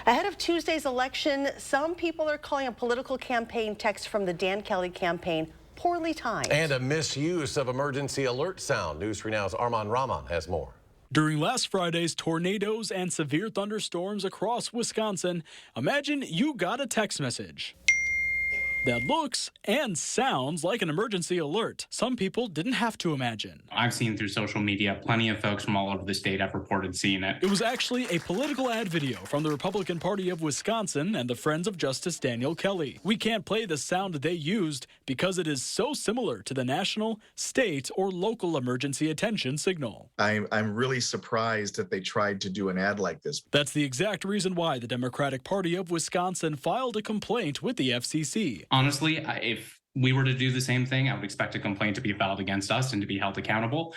Ahead of Tuesday's election, some people are calling a political campaign text from the Dan Kelly campaign poorly timed. And a misuse of emergency alert sound. News 3 Now's Armand Rahman has more. During last Friday's tornadoes and severe thunderstorms across Wisconsin, imagine you got a text message that looks and sounds like an emergency alert. Some people didn't have to imagine. I've seen through social media, plenty of folks from all over the state have reported seeing it. It was actually a political ad video from the Republican Party of Wisconsin and the Friends of Justice Daniel Kelly. We can't play the sound they used because it is so similar to the national, state, or local emergency attention signal. I'm really surprised that they tried to do an ad like this. That's the exact reason why the Democratic Party of Wisconsin filed a complaint with the FCC. Honestly, if we were to do the same thing, I would expect a complaint to be filed against us and to be held accountable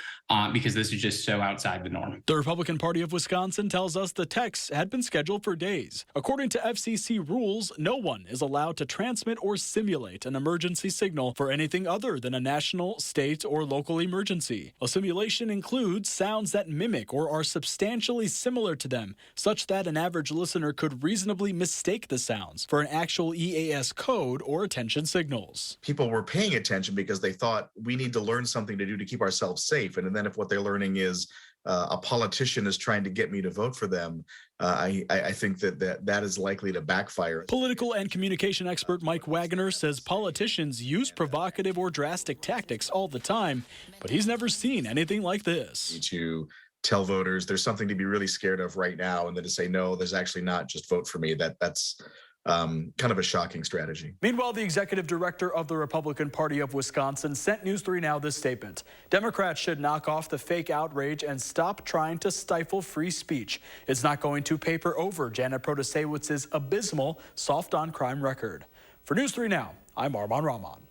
because this is just so outside the norm. The Republican Party of Wisconsin tells us the texts had been scheduled for days. According to FCC rules, no one is allowed to transmit or simulate an emergency signal for anything other than a national, state, or local emergency. A simulation includes sounds that mimic or are substantially similar to them, such that an average listener could reasonably mistake the sounds for an actual EAS code or attention signals. People were paying attention because they thought we need to learn something to do to keep ourselves safe. And then if what they're learning is a politician is trying to get me to vote for them, I think that is likely to backfire. Political and communication expert Mike Wagner says politicians use provocative or drastic tactics all the time, but he's never seen anything like this. To tell voters there's something to be really scared of right now, and then to say, no, there's actually not, just vote for me. That's kind of a shocking strategy. Meanwhile, the executive director of the Republican Party of Wisconsin sent News 3 Now this statement. Democrats should knock off the fake outrage and stop trying to stifle free speech. It's not going to paper over Janet Protasiewicz's abysmal soft on crime record. For News 3 Now, I'm Armand Rahman.